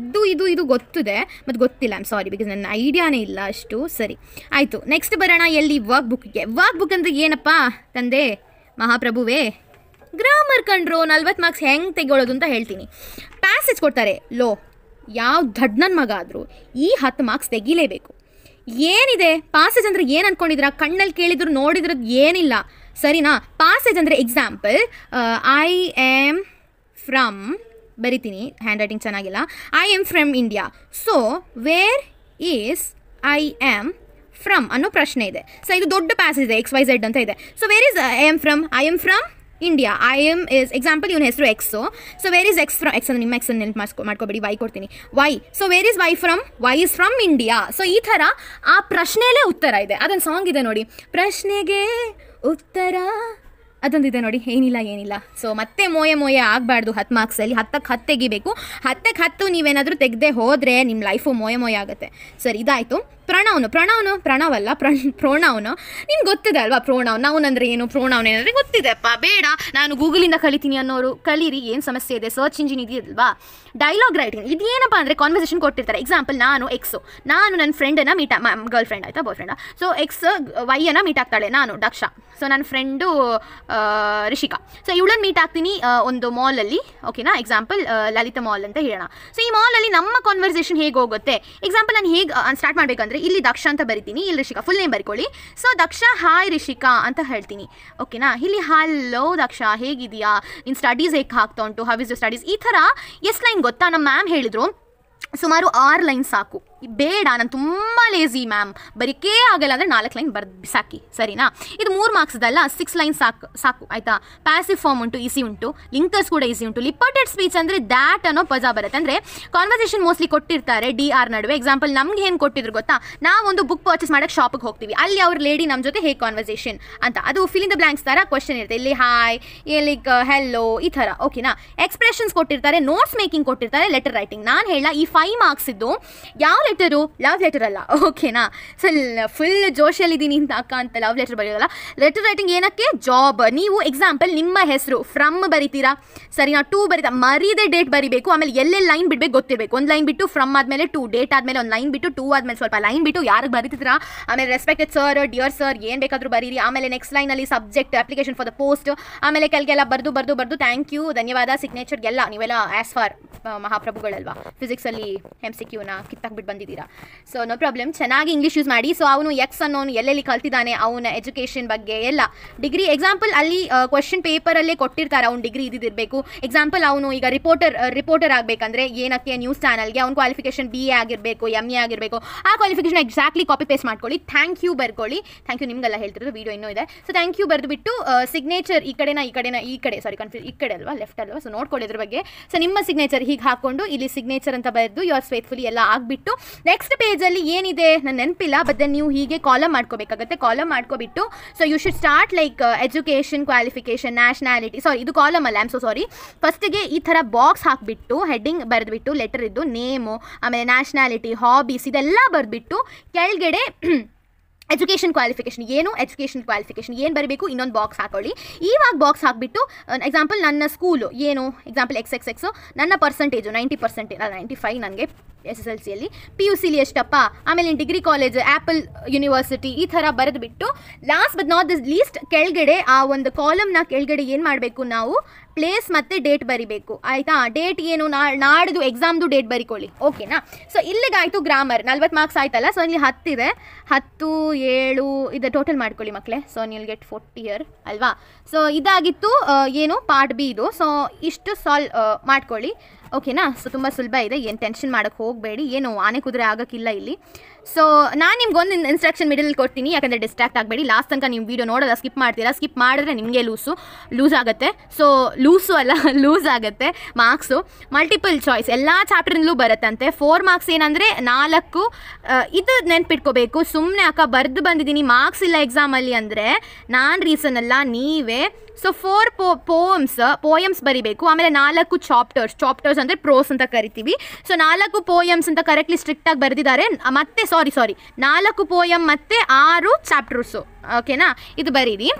ಇದು ಗೊತ್ತಿದೆ ಮತ್ತು ಗೊತ್ತಿಲ್ಲ, ಐಮ್ ಸಾರಿ, ಬಿಕಾಸ್ ನನ್ನ ಐಡಿಯಾನೇ ಇಲ್ಲ ಅಷ್ಟು. ಸರಿ ಆಯಿತು, ನೆಕ್ಸ್ಟ್ ಬರೋಣ ಎಲ್ಲಿ, ವರ್ಕ್ ಬುಕ್ಗೆ. ವರ್ಕ್ ಬುಕ್ ಅಂದರೆ ಏನಪ್ಪ ತಂದೆ ಮಹಾಪ್ರಭುವೇ, ಗ್ರಾಮರ್ ಕಂಡ್ರು 40 ಮಾರ್ಕ್ಸ್ ಹೆಂಗೆ ತೆಗೊಳ್ಳೋದು ಅಂತ ಹೇಳ್ತೀನಿ. ಪ್ಯಾಸೇಜ್ ಕೊಡ್ತಾರೆ, ಯಾವ ದಡ್ಡನ ಮಗ ಆದರೂ ಈ 10 ಮಾರ್ಕ್ಸ್ ತೆಗಿಲೇಬೇಕು. ಏನಿದೆ ಪಾಸೇಜ್ ಅಂದರೆ ಏನು ಅಂದ್ಕೊಂಡಿದ್ದೀರಾ, ಕಣ್ಣಲ್ಲಿ ಕೇಳಿದ್ರು ನೋಡಿದ್ರದ್ದು ಏನಿಲ್ಲ, ಸರಿನಾ. ಪಾಸೇಜ್ ಅಂದರೆ ಎಕ್ಸಾಂಪಲ್, ಐ ಆಮ್ ಫ್ರಮ್, ಬರಿತೀನಿ, ಹ್ಯಾಂಡ್ ರೈಟಿಂಗ್ ಚೆನ್ನಾಗಿಲ್ಲ, I am from India. So where is I am from ಅನ್ನೋ ಪ್ರಶ್ನೆ ಇದೆ. ಸೊ ಇದು ದೊಡ್ಡ ಪ್ಯಾಸೇಜ್ ಇದೆ, XYZ ಅಂತ ಇದೆ. So where is I am from India. I am is example, ಇವನ ಹೆಸರು X. So where is X from, X ಅಂದರೆ ನಿಮ್ಮ ಎಕ್ಸನ್ನು ನೆನಪು ಮಾಡ್ಕೋಬೇಡಿ, ವೈ ಕೊಡ್ತೀನಿ, Y. So where is Y is from India. So ಈ ಥರ ಆ ಪ್ರಶ್ನೆಯಲ್ಲೇ ಉತ್ತರ ಇದೆ. ಅದೊಂದು ಸಾಂಗ್ ಇದೆ ನೋಡಿ, ಪ್ರಶ್ನೆಗೆ ಉತ್ತರ, ಅದೊಂದಿದೆ ನೋಡಿ, ಏನಿಲ್ಲ. ಸೊ ಮತ್ತೆ ಮೋಯೆ ಆಗಬಾರ್ದು 10 ಮಾರ್ಕ್ಸಲ್ಲಿ. 10ಕ್ಕೆ 10 ತೆಗಿಬೇಕು. 10ಕ್ಕೆ 10 ನೀವೇನಾದರೂ ತೆಗೆದೇ ಹೋದರೆ ನಿಮ್ಮ ಲೈಫು ಮೋಯ ಆಗುತ್ತೆ. ಸರಿ, ಇದಾಯಿತು. ಪ್ರಣವಲ್ಲ ಪ್ರೋನೌನು ನಿಮ್ಗೆ ಗೊತ್ತಿದೆ ಅಲ್ವಾ. ನೌನ್ ಅಂದರೆ ಏನು, ಪ್ರೋನೌನ್ ಏನಂದರೆ ಗೊತ್ತಿದೆಪ್ಪ, ಬೇಡ ನಾನು ಗೂಗಲಿಂದ ಕಲಿತೀನಿ ಅನ್ನೋರು ಕಲೀರಿ, ಏನು ಸಮಸ್ಯೆ ಇದೆ, ಸರ್ಚ್ ಇಂಜಿನ್ ಇದೆಯಲ್ವಾ. ಡೈಲಾಗ್ ರೈಟಿಂಗ್ ಇದು ಏನಪ್ಪ ಅಂದರೆ ಕಾನ್ವರ್ಸೇಷನ್ ಕೊಟ್ಟಿರ್ತಾರೆ. ಎಕ್ಸಾಂಪಲ್, ನಾನು ನನ್ನ ಫ್ರೆಂಡನ್ನು ಗರ್ಲ್ ಫ್ರೆಂಡ್ ಆಯಿತಾ, ಬಾಯ್ ಫ್ರೆಂಡ. ಸೊ ಎಕ್ಸ್ ವೈಯನ್ನು ಮೀಟ್ ಆಗ್ತಾಳೆ, ನಾನು ದಕ್ಷ. ಸೊ ನನ್ನ ಫ್ರೆಂಡು ರಿಷಿಕಾ. ಸೊ ಇವಳನ್ನು ಮೀಟ್ ಆಗ್ತೀನಿ ಒಂದು ಮಾಲಲ್ಲಿ, ಓಕೆನಾ. ಎಕ್ಸಾಂಪಲ್ ಲಲಿತಾ ಮಾಲ್ ಅಂತ ಹೇಳೋಣ. ಸೊ ಈ ಮಾಲಲ್ಲಿ ನಮ್ಮ ಕಾನ್ವರ್ಸೇಷನ್ ಹೇಗೆ ಹೋಗುತ್ತೆ. ಎಕ್ಸಾಂಪಲ್, ನಾನು ಹೇಗೆ ಸ್ಟಾರ್ಟ್ ಮಾಡಬೇಕಂದ್ರೆ, ಇಲ್ಲಿ ದಕ್ಷ ಅಂತ ಬರಿತೀನಿ, ಇಲ್ಲಿ ರಿಷಿಕಾ, ಫುಲ್ ನೇಮ್ ಬರ್ಕೊಳ್ಳಿ. ಸೊ ದಕ್ಷ, ಹಾಯ್ ರಿಷಿಕಾ ಅಂತ ಹೇಳ್ತೀನಿ, ಓಕೆನಾ. ಇಲ್ಲಿ ಹಲೋ ದಕ್ಷ, ಹೇಗಿದೆಯಾ, ನಿನ್ನ ಸ್ಟಡೀಸ್ ಹೇಗೆ ಆಗ್ತಾ ಉಂಟು, ಹೌ ಇಸ್ ಯೋರ್ ಸ್ಟಡೀಸ್. ಈ ಥರ ಎಷ್ಟು ಲೈನ್ ಗೊತ್ತಾ, ನಮ್ಮ ಮ್ಯಾಮ್ ಹೇಳಿದ್ರು ಸುಮಾರು 6 ಲೈನ್ ಸಾಕು. ಬೇಡ, ನಾನು ತುಂಬ ಲೇಸಿ ಮ್ಯಾಮ್, ಬರೀಕೇ ಆಗಲ್ಲ ಅಂದರೆ 4 ಲೈನ್ ಬರ್ದು ಬಿಸಾಕಿ, ಸರಿನಾ? ಇದು 3 ಮಾರ್ಕ್ಸ್ದಲ್ಲ, 6 ಲೈನ್ ಸಾಕು ಆಯಿತಾ? ಪ್ಯಾಸಿವ್ ಫಾರ್ಮ್ ಉಂಟು, ಈಸಿ ಉಂಟು, ಲಿಂಕರ್ಸ್ ಕೂಡ ಈಸಿ ಉಂಟು. ಲಿಪರ್ಟೆಡ್ ಸ್ಪೀಚ್ ಅಂದರೆ ದ್ಯಾಟ್ ಅನ್ನೋ ಪದ ಬರುತ್ತೆ. ಅಂದರೆ ಕಾನ್ವರ್ಸೇಷನ್ ಮೋಸ್ಟ್ಲಿ ಕೊಟ್ಟಿರ್ತಾರೆ DR ನಡುವೆ. ಎಕ್ಸಾಂಪಲ್ ನಮ್ಗೆ ಏನು ಕೊಟ್ಟಿದ್ರು ಗೊತ್ತಾ, ನಾವೊಂದು ಬುಕ್ ಪರ್ಚೇಸ್ ಮಾಡೋಕ್ಕೆ ಶಾಪಿಗೆ ಹೋಗ್ತೀವಿ, ಅಲ್ಲಿ ಅವ್ರ ಲೇಡಿ ನಮ್ಮ ಜೊತೆ ಹೇಗೆ ಕಾನ್ವರ್ಸೇಷನ್ ಅಂತ, ಅದು ಫಿಲ್ ಇನ್ ದ ಬ್ಲ್ಯಾಂಕ್ಸ್ ಥರ ಕ್ವಶನ್ ಇರುತ್ತೆ. ಇಲ್ಲಿ ಹಾಯ್, ಇಲ್ಲಿ ಹೆಲ್ಲೋ, ಈ ಥರ, ಓಕೆನಾ? ಎಕ್ಸ್ಪ್ರೆಷನ್ಸ್ ಕೊಟ್ಟಿರ್ತಾರೆ, ನೋಟ್ಸ್ ಮೇಕಿಂಗ್ ಕೊಟ್ಟಿರ್ತಾರೆ, ಲೆಟರ್ ರೈಟಿಂಗ್. ನಾನು ಹೇಳ ಈ 5 ಮಾರ್ಕ್ಸ್ ಇದ್ದು ಯಾವ ಲೆಟರು? ಲವ್ ಲೆಟರ್ ಅಲ್ಲ, ಓಕೆನಾ? ಸೊ ಫುಲ್ ಜೋಶಲ್ಲಿದ್ದೀನಿ ಅಂತ ಅಕ್ಕ ಅಂತ ಲವ್ ಲೆಟರ್ ಬರೆಯೋದಲ್ಲ. ಲೆಟರ್ ರೈಟಿಂಗ್ ಏನಕ್ಕೆ? ಜಾಬ್. ನೀವು ಎಕ್ಸಾಂಪಲ್ ನಿಮ್ಮ ಹೆಸರು ಫ್ರಮ್ ಬರಿತೀರಾ, ಸರಿನಾ? ಟು ಬರೀತಾ ಮರೀದೆ ಡೇಟ್ ಬರಿಬೇಕು, ಆಮೇಲೆ ಎಲ್ಲೆಲ್ಲಿ ಲೈನ್ ಬಿಡಬೇಕು ಗೊತ್ತಿರಬೇಕು. ಒಂದು ಲೈನ್ ಬಿಟ್ಟು ಫ್ರಮ್ ಆದಮೇಲೆ ಟು, ಡೇಟ್ ಆದಮೇಲೆ ಒಂದು ಲೈನ್ ಬಿಟ್ಟು ಟು ಆದಮೇಲೆ ಸ್ವಲ್ಪ ಲೈನ್ ಬಿಟ್ಟು ಯಾರಿಗೆ ಬರೀತಿದ್ದೀರಾ, ಆಮೇಲೆ ರೆಸ್ಪೆಕ್ಟೆಡ್ ಸರ್, ಡಿಯರ್ ಸರ್, ಏನು ಬೇಕಾದರೂ ಬರೀರಿ. ಆಮೇಲೆ ನೆಕ್ಸ್ಟ್ ಲೈನಲ್ಲಿ subject, application for the post, ಆಮೇಲೆ ಕೆಳಗೆಲ್ಲ ಬರ್ದು ಥ್ಯಾಂಕ್ ಯು, ಧನ್ಯವಾದ, ಸಿಗ್ನೇಚರ್ಗೆಲ್ಲ ನೀವೆಲ್ಲ ಆ್ಯಸ್ ಫಾರ್ ಮಹಾಪ್ರಭುಗಳಲ್ವಾ, ಫಿಸಿಕ್ಸಲ್ಲಿ MCQನ ಕಿತ್ತಾಕ್ಬಿಟ್ಟು ಬಂದಿದ್ದೀರಾ. ಸೊ ನೋ ಪ್ರಾಬ್ಲಮ್, ಚೆನ್ನಾಗಿ ಇಂಗ್ಲೀಷ್ ಯೂಸ್ ಮಾಡಿ. ಸೊ ಅವನು ಎಕ್ಸ್ ಅನ್ನೋನು ಎಲ್ಲೆಲ್ಲಿ ಕಲ್ತಿದ್ದಾನೆ, ಅವನ ಎಜುಕೇಷನ್ ಬಗ್ಗೆ ಎಲ್ಲ ಡಿಗ್ರಿ ಎಕ್ಸಾಂಪಲ್ ಅಲ್ಲಿ ಕ್ವಶನ್ ಪೇಪರಲ್ಲೇ ಕೊಟ್ಟಿರ್ತಾರೆ, ಅವ್ನು ಡಿಗ್ರಿ ಇದ್ದಿರಬೇಕು. ಎಕ್ಸಾಂಪಲ್ ಅವನು ಈಗ ರಿಪೋರ್ಟರ್ ಆಗಬೇಕಂದ್ರೆ ಏನಕ್ಕೆ, ನ್ಯೂಸ್ ಚಾನಲ್ಗೆ, ಅವ್ನ ಕ್ವಾಲಿಫಿಕೇಷನ್ BA ಆಗಿರಬೇಕು, MA ಆಗಿರಬೇಕು. ಆ ಕ್ವಾಲಿಫಿಕೇಷನ್ ಎಕ್ಸಾಕ್ಟ್ಲಿ ಕಾಪಿ ಪೇಸ್ಟ್ ಮಾಡ್ಕೊಳ್ಳಿ, ಥ್ಯಾಂಕ್ ಯು ಬರ್ಕೊಳ್ಳಿ. ಥ್ಯಾಂಕ್ ಯು ನಿಮಗೆಲ್ಲ ಹೇಳ್ತಿರೋದು, ವೀಡಿಯೋ ಇನ್ನೂ ಇದೆ. ಸೊ ಥ್ಯಾಂಕ್ ಯು ಬರೆದುಬಿಟ್ಟು ಸಿಗ್ನೇಚರ್ ಈ ಕಡೆ ಸಾರಿ ಕನ್ಫ್ಯೂಸ್, ಈ ಕಡೆ ಅಲ್ವಾ, ಲೆಫ್ಟ್ ಅಲ್ವಾ? ಸೊ ನೋಡ್ಕೊಳ್ಳಿ ಇದ್ರ ಬಗ್ಗೆ. ಸೊ ನಿಮ್ಮ ಸಿಗ್ನೇಚರ್ ಹೀಗೆ ಹಾಕ್ಕೊಂಡು ಇಲ್ಲಿ ಸಿಗ್ನೇಚರ್ ಅಂತ ಬರೆದು ಯುವರ್ಸ್ ಫೇತ್ಫುಲಿ ಎಲ್ಲ ಆಗಿಬಿಟ್ಟು ನೆಕ್ಸ್ಟ್ ಪೇಜಲ್ಲಿ ಏನಿದೆ ನನ್ನ ನೆನಪಿಲ್ಲ, ಬಟ್ ದೆನ್ ನೀವು ಹೀಗೆ ಕಾಲಮ್ ಮಾಡ್ಕೋಬೇಕಾಗುತ್ತೆ. ಕಾಲಮ್ ಮಾಡ್ಕೊಬಿಟ್ಟು so you should start like education, qualification, nationality, sorry ಇದು ಕಾಲಮ್ ಅಲ್ಲ, ಐಮ್ ಸೊ ಸಾರಿ. ಫಸ್ಟಿಗೆ ಈ ಥರ ಬಾಕ್ಸ್ ಹಾಕಿಬಿಟ್ಟು ಹೆಡ್ಡಿಂಗ್ ಬರೆದ್ಬಿಟ್ಟು ಲೆಟರ್ ಇದ್ದು ನೇಮು, ಆಮೇಲೆ ನ್ಯಾಷನಾಲಿಟಿ, ಹಾಬೀಸ್ ಇದೆಲ್ಲ ಬರೆದ್ಬಿಟ್ಟು ಕೆಳಗಡೆ ಎಜುಕೇಷನ್ ಕ್ವಾಲಿಫಿಕೇಷನ್ ಏನು ಬರಬೇಕು, ಇನ್ನೊಂದು ಬಾಕ್ಸ್ ಹಾಕೊಳ್ಳಿ. ಇವಾಗ ಬಾಕ್ಸ್ ಹಾಕಿಬಿಟ್ಟು ಎಕ್ಸಾಂಪಲ್ ನನ್ನ ಸ್ಕೂಲು ಏನು, ಎಕ್ಸಾಂಪಲ್ XXX, ನನ್ನ ಪರ್ಸೆಂಟೇಜು 90%, 95 ನನಗೆ SSLCಯಲ್ಲಿ, PUCಲಿ ಎಷ್ಟಪ್ಪ, ಆಮೇಲೆ ಡಿಗ್ರಿ ಕಾಲೇಜ್, ಆ್ಯಪಲ್ ಯೂನಿವರ್ಸಿಟಿ, ಈ ಥರ ಬರೆದುಬಿಟ್ಟು last but not the least ಕೆಳಗಡೆ ಆ ಒಂದು ಕಾಲಮ್ನ ಕೆಳಗಡೆ ಏನು ಮಾಡಬೇಕು ನಾವು, ಪ್ಲೇಸ್ ಮತ್ತು ಡೇಟ್ ಬರಿಬೇಕು, ಆಯಿತಾ? ಡೇಟ್ ಏನು, ನಾಡ್ದು ಎಕ್ಸಾಮ್ದು ಡೇಟ್ ಬರಿಕೊಳ್ಳಿ, ಓಕೆನಾ? ಸೊ ಇಲ್ಲಿಗಾಯಿತು ಗ್ರಾಮರ್, 40 ಮಾರ್ಕ್ಸ್ ಆಯ್ತಲ್ಲ. ಸೊ ಇಲ್ಲಿ 10 ಇದೆ, 10, 7 ಇದು ಟೋಟಲ್ ಮಾಡ್ಕೊಳ್ಳಿ ಮಕ್ಕಳೇ. ಸೊ ನೀವು ಗೆಟ್ 40 ಇಯರ್ ಅಲ್ವಾ? ಸೊ ಇದಾಗಿತ್ತು ಏನು ಪಾರ್ಟ್ B ಇದು. ಸೊ ಇಷ್ಟು ಮಾಡ್ಕೊಳ್ಳಿ, ಓಕೆನಾ? ಸೊ ತುಂಬ ಸುಲಭ ಇದೆ, ಏನು ಟೆನ್ಷನ್ ಮಾಡೋಕ್ಕೆ ಹೋಗಬೇಡಿ, ಏನು ಆನೆ ಕುದುರೆ ಆಗೋಕ್ಕಿಲ್ಲ ಇಲ್ಲಿ. ಸೊ ನಾನು ನಿಮ್ಗೊಂದು ಇನ್ಸ್ಟ್ರಕ್ಷನ್ ಮಿಡಲ್ ಕೊಡ್ತೀನಿ, ಯಾಕಂದರೆ ಡಿಸ್ಟ್ರಾಕ್ಟ್ ಆಗಬೇಡಿ. ಲಾಸ್ಟ್ ತನಕ ನೀವು ವೀಡಿಯೋ ನೋಡೋಲ್ಲ, ಸ್ಕಿಪ್ ಮಾಡ್ತೀರಾ. ಸ್ಕಿಪ್ ಮಾಡಿದ್ರೆ ನಿಮಗೆ ಲೂಸ್ ಆಗುತ್ತೆ. ಸೊ ಲೂಸ್ ಆಗುತ್ತೆ ಮಾರ್ಕ್ಸು. ಮಲ್ಟಿಪಲ್ ಚಾಯ್ಸ್ ಎಲ್ಲ ಚಾಪ್ಟರ್ನಲ್ಲೂ ಬರುತ್ತಂತೆ. 4 ಮಾರ್ಕ್ಸ್ ಏನಂದರೆ 4 ಇದು ನೆನ್ಪಿಟ್ಕೋಬೇಕು. ಸುಮ್ಮನೆ ಅಕ್ಕ ಬರೆದು ಬಂದಿದ್ದೀನಿ ಮಾರ್ಕ್ಸ್ ಇಲ್ಲ ಎಕ್ಸಾಮಲ್ಲಿ ಅಂದರೆ ನಾನು ರೀಸನ್ ಅಲ್ಲ, ನೀವೇ. ಸೊ 4 ಪೋಯಮ್ಸ್ ಬರಿಬೇಕು, ಆಮೇಲೆ 4 ಚಾಪ್ಟರ್ಸ್ ಅಂದರೆ ಪ್ರೋಸ್ ಅಂತ ಕರಿತೀವಿ. ಸೊ 4 ಪೋಯಮ್ಸ್ ಅಂತ ಕರೆಕ್ಟ್ಲಿ ಸ್ಟ್ರಿಕ್ಟಾಗಿ ಬರೆದಿದ್ದಾರೆ. ಮತ್ತೆ ಸಾರಿ 4 ಪೋಯಮ್ ಮತ್ತು 6 ಚಾಪ್ಟರ್ಸು, ಓಕೆನಾ? ಇದು ಬರೀರಿ.